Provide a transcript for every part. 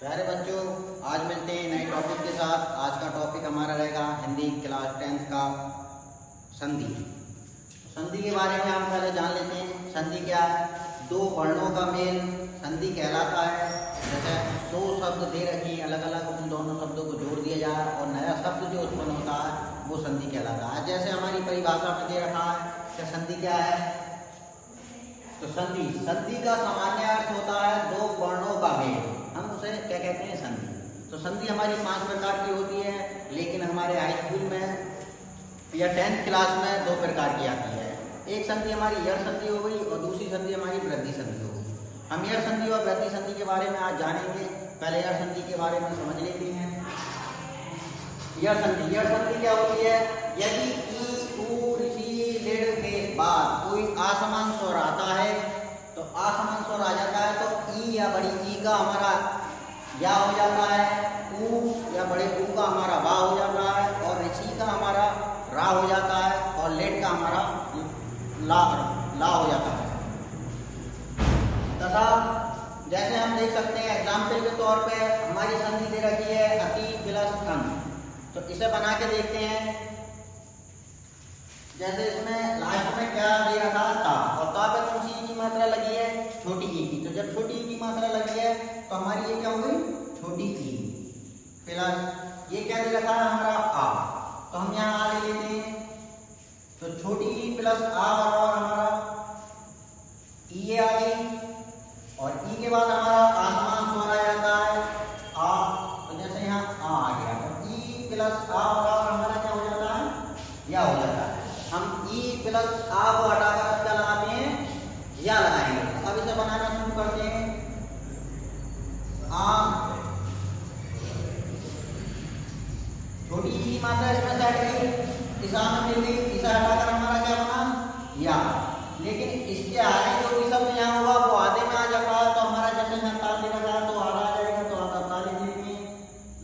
प्यारे बच्चों, आज मिलते हैं नए टॉपिक के साथ। आज का टॉपिक हमारा रहेगा हिंदी क्लास 10th का संधि। संधि के बारे में हम पहले जान लेते हैं। संधि क्या है? दो वर्णों का मेल संधि कहलाता है। जैसे दो शब्द दे रखी अलग अलग, उन दोनों शब्दों को जोड़ दिया जाए और नया शब्द जो उत्पन्न होता है वो संधि कहलाता है। जैसे हमारी परिभाषा में दे रखा है कि संधि क्या है, तो संधि का सामान्य अर्थ होता है दो वर्णों का मेल। हम उसे क्या कहते हैं? संधि। तो संधि हमारी 5 प्रकार की होती है, लेकिन हमारे हाई स्कूल में या 10th क्लास में 2 प्रकार की आती है। एक संधि हमारी यड़ संधि हो गई और दूसरी संधि हमारी वृद्धि संधि हो गई। हम यड़ संधि और वृद्धि संधि के बारे में आज जानेंगे। पहले यड़ संधि के बारे में समझ लेते हैं। यड़ संधि क्या होती है? यदि ई ऊ ऋषि लिड़ के बाद कोई असमान स्वर आता है, तो असमान स्वर आ जाता है तो ई या बड़ी ई का हमारा या हो जाता है, ऊ या बड़े ऊ का हमारा वा हो जाता है, और ऋषि का हमारा रा हो जाता है, और लेट का हमारा ला हो जाता है। तथा जैसे हम देख सकते हैं एग्जाम्पल के तौर पे हमारी संधि दे रखी है अति प्लस अन। तो इसे बना के देखते हैं। जैसे इसमें लास्ट में क्या दे रखा है? ता, और ता पे कौन सी ई की मात्रा लगी है? छोटी ई की। तो जब छोटी ई की मात्रा लगी है तो हमारी ये क्या हो गई? छोटी ई प्लस ये क्या दे रखा है हमारा? आ। तो हम यहाँ आ ले लेते हैं। तो छोटी ई प्लस आ बराबर हमारा ई आ गई, और ई के बाद हमारा आसमान स्वर आ जाता है आ। तो जैसे यहाँ आ गया तो ई प्लस आ बराबर हमारा क्या हो जाता है? या हो जाता है। हम ई प्लस आ को हटाकर क्या लगाते हैं? या लगाएंगे। अब इसे बनाना शुरू करते हैं। आ छोटी ई की मात्रा इसमें से हट गई, इस आ में मिल गई, इसे हटाकर हमारा क्या बना? या। लेकिन इसके आगे जो भी शब्द यहाँ हुआ वो आधे में आ जाता है, तो हमारा जैसे यहाँ ताल दे रखा है तो आधा आ जाएगा, तो आधा ताली देंगे।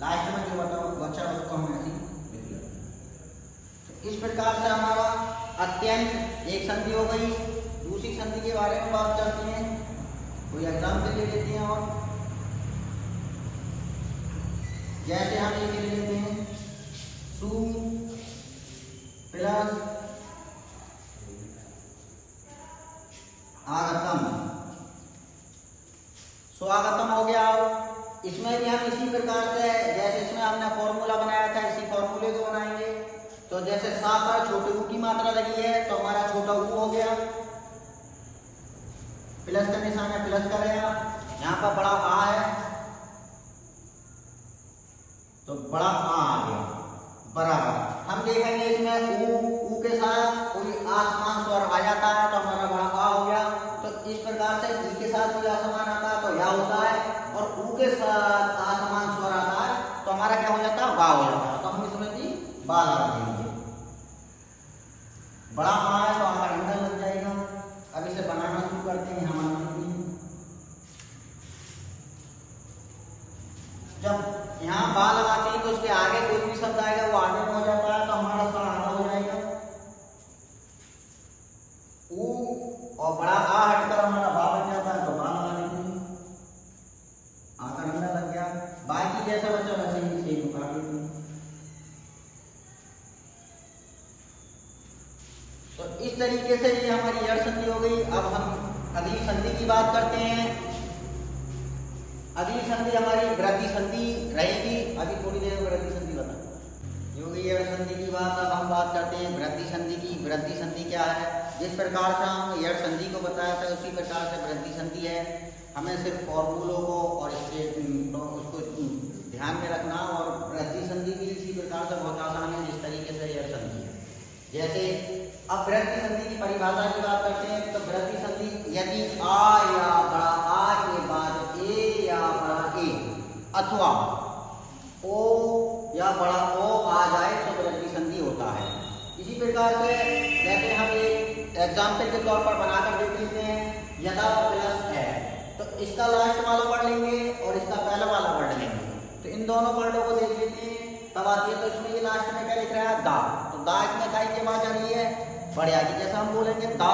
लास्ट में जो बताओ बच्चा उसको हम ऐसे लिख लेंगे। इस प्रकार से हमारा अत्यंत एक संधि हो गई। दूसरी संधि के बारे में बात करते हैं। कोई एग्जाम्पल ले लेते हैं। और जैसे हम ये ले लेते हैं सु प्लस आगतम। स्वागतम हो गया। इसमें भी हम इसी प्रकार से जैसे इसमें हमने फॉर्मूला बनाया था इसी फॉर्मूले को बनाएंगे। तो जैसे सा पर छोटे ऊ की मात्रा लगी है तो हमारा छोटा ऊ हो गया, प्लस का निशान है प्लस का गया। यहाँ पर बड़ा आ है तो बड़ा आ गया बराबर। हम देखेंगे इसमें ऊ के साथ कोई आसमान स्वर आ जाता है तो हमारा बड़ा आ हो गया। तो इस प्रकार से ई के साथ कोई आसमान आता है तो या होता है, और ऊ के साथ आसमान स्वर आता है तो हमारा क्या हो जाता है? बा हो जाता है। तो हम इसमें भी बा लगा देंगे। बड़ा आ है तो हमारा अंडा लग जाएगा। अब इसे बनाना शुरू करते हैं। हमारा जब यहाँ बा लगाते हैं तो उसके आगे कोई भी शब्द आएगा वो आगे में हो जाता है, तो हमारा सा आधा हो जाएगा। ऊ और बड़ा आ हटकर हमारा बा बन जाता है, तो बा लगा देते हैं। आकर अंडा लग गया। बाकी जैसा बचा वैसे ही इसे काट देते हैं। तो इस तरीके से ये हमारी यड़ संधि हो गई। अब हम अगली संधि की बात करते हैं। अगली संधि हमारी वृद्धि संधि रहेगी। अभी थोड़ी देर में वृद्धि संधि बता हो गई यड़ संधि की बात। अब हम बात करते हैं वृद्धि संधि की। वृद्धि संधि क्या है? जिस प्रकार से हम यड़ संधि को बताया था उसी प्रकार से वृद्धि संधि है। हमें सिर्फ फॉर्मूलों को और इसके उसको ध्यान में रखना। और वृद्धि संधि भी इसी प्रकार से बहुत आसान है जिस तरीके से यड़ संधि है। जैसे अब वृद्धि संधि की परिभाषा की बात करते हैं। तो वृद्धि संधि यदि आ या बड़ा आ के बाद ए या बड़ा ए अथवा ओ या बड़ा ओ आ जाए तो वृद्धि संधि होता है। इसी प्रकार से जैसे हम एक एग्जाम्पल के तौर पर बनाकर देख लेते हैं। यदा प्लस है तो इसका लास्ट वाला वर्ड लेंगे और इसका पहला वाला वर्ड लेंगे। तो इन दोनों वर्डों को देख लेते हैं। तब आती है तो इसमें ये लास्ट में क्या लिख रहा है? दा। तो दा इसमें काई के बाद आ रही है बड़े आगे। जैसा हम बोलेंगे दा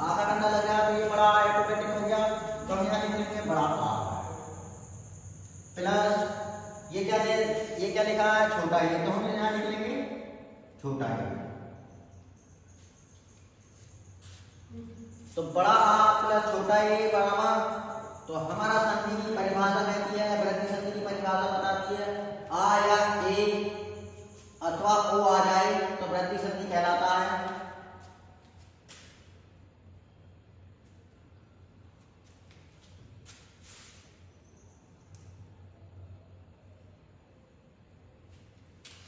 आधा घंटा लग रहा है तो ये बड़ा ऑटोमेटिक हो गया। तो हम यहाँ लिख लेंगे बड़ा आ। प्लस ये क्या लिखा है, छोटा ए, तो हम यहाँ लिख लेंगे छोटा ए। तो बड़ा आ प्लस छोटा ए बराबर, तो हमारा संधि की परिभाषा कहती है, वृद्धि संधि की परिभाषा बताती है, आ या ए अथवा ओ आ जाए तो वृद्धि संधि कहलाता है।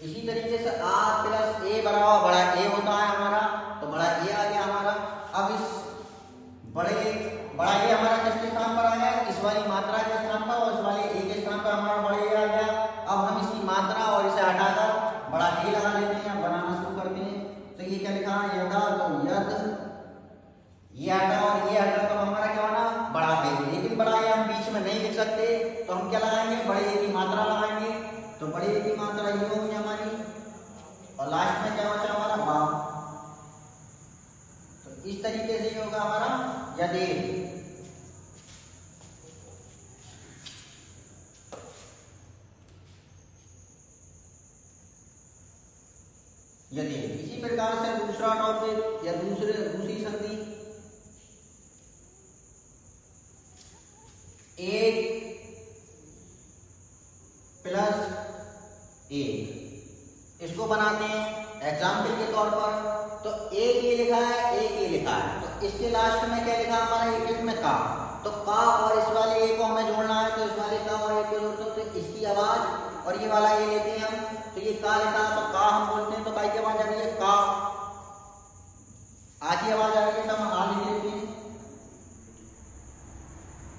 इसी तरीके से आ प्लस ए बराबर बड़ा ए होता है हमारा, तो बड़ा ए आ गया हमारा। अब इस बड़ा ए हमारा किसके स्थान पर आया, इस वाली मात्रा के स्थान पर, और इस वाले ए के स्थान पर हमारा बड़ा ए आ गया। अब हम इसकी मात्रा और इसे हटाकर बड़ा ए लगा लेते हैं, बनाना शुरू करते हैं। तो ये क्या लिखा है, यदा, तो यद, ये हटा और ये हटा, तो हमारा क्या बना, बड़ा ए। लेकिन बड़ा ए हम बीच में नहीं लिख सकते, तो हम क्या लगाएंगे, बड़े ए की मात्रा लगाएंगे। तो बड़े ए की मात्रा ये होगी हमारी, और लास्ट में क्या बचा हमारा, बा। तो इस तरीके से ये होगा हमारा यदि। यदि इसी प्रकार से दूसरा टॉपिक या दूसरी संधि, एक प्लस एक, इसको बनाते हैं एग्जाम्पल के तौर पर। तो एक ये लिखा है, एक ये लिखा है, तो इसके लास्ट में क्या लिखा हमारा, एक इसमें का, तो का और इस वाले ए को हमें जोड़ना है, तो इस वाले का और एक को जोड़ते हैं, तो इसकी आवाज और ये वाला ये लेते हैं हम, तो ये का लिखा है, तो का हम बोलते हैं, तो का की आवाज आ रही है का, आ की आवाज आ रही है, तो हम आ लिख लेते हैं।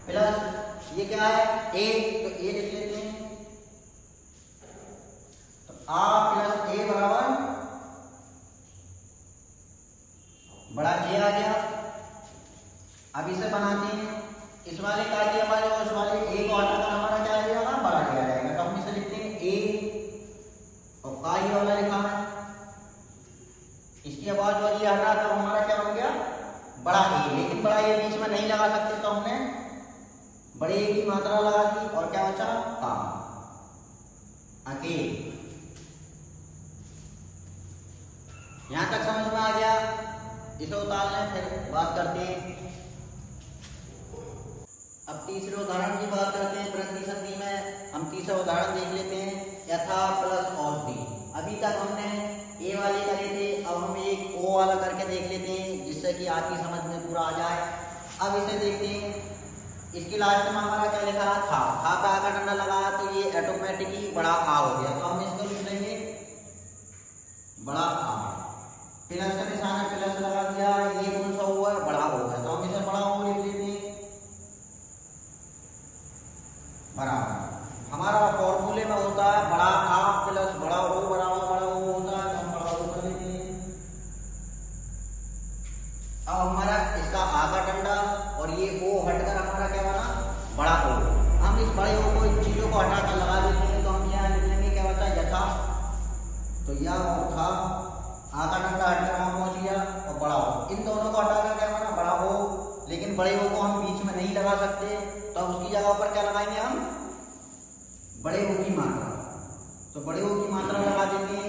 प्लस ये क्या है, ए, तो ए लिख लेते हैं, तो आ प्लस ए बराबर बड़ा ए आ गया। अब इसे बनाते हैं, इस वाले का की आवाज और इस वाले ए को हटाकर हमारा क्या आ जाएगा, बड़ा ए आ जाएगा। तो हम इसे लिखते हैं ए, और का ये वाला लिखा है, इसकी आवाज और ये हटा तो हमारा क्या बन गया, बड़ा ए। लेकिन बड़ा ए बीच में नहीं लगा सकते, तो हमने बड़े ए की मात्रा लगा दी, और क्या बचा, का, अके। यहां तक समझ में आ गया। इसे उतार लें, फिर बात करते हैं। अब तीसरे उदाहरण की बात करते हैं। वृद्धि संधि में हम तीसरा उदाहरण देख लेते हैं, यथा प्लस औषधि। अभी तक हमने ए वाले करे थे, अब हम एक ओ वाला करके देख लेते हैं, जिससे कि आपकी समझ में पूरा आ जाए। अब इसे देखते हैं, इसकी लास्ट में हमारा क्या लिखा है, था पे आकर डंडा लगाया, तो ये ऑटोमेटिकली बड़ा आ हो गया। तो हम इसको लिख लेंगे बड़ा आ। प्लस का निशान है, प्लस लगा दिया, ये कौन सा हुआ है, बड़ा हो गया, तो हम इसे बड़ा हो लिख लेते हैं बराबर। हमारा फॉर्मूले में होता है बड़ा आ प्लस बड़ा ओ बराबर बड़ा ओ होता है, तो हम बड़ा ओ कर लेते हैं। अब हमारा इसका आ का डंडा और ये ओ हटकर हमारा क्या बना, बड़ा ओ। हम इस बड़े ओ को, इन चीजों को हटाकर लगा देते हैं, तो हम यहाँ लिख लेंगे क्या बचा, यथा, तो यह था, आ का डंडा हटकर वहां पहुंच गया, और बड़ा हो। इन दोनों को हटाकर क्या बना, बड़ा हो। लेकिन बड़े ओ को हम बीच में नहीं लगा सकते, तो उसकी जगह पर क्या लगाएंगे हम, बड़े ओ की मात्रा। तो बड़े ओ की मात्रा लगा देंगे,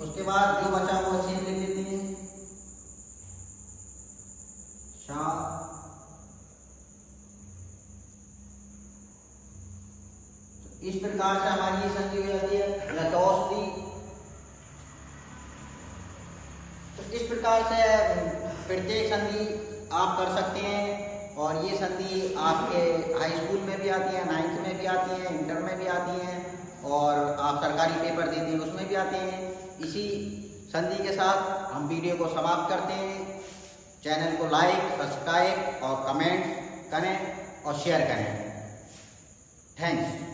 उसके बाद जो बचा वो अच्छे लिख देते हैं, शा। इस प्रकार से हमारी ये संधि हो जाती है यथोस्ति। तो इस प्रकार से प्रत्येक संधि आप कर सकते हैं, और ये संधि आपके हाई स्कूल में भी आती है, 9th में भी आती है, इंटर में भी आती है, और आप सरकारी पेपर देते हैं उसमें भी आते हैं। इसी संधि के साथ हम वीडियो को समाप्त करते हैं। चैनल को लाइक, सब्सक्राइब और कमेंट करें और शेयर करें। थैंक्स।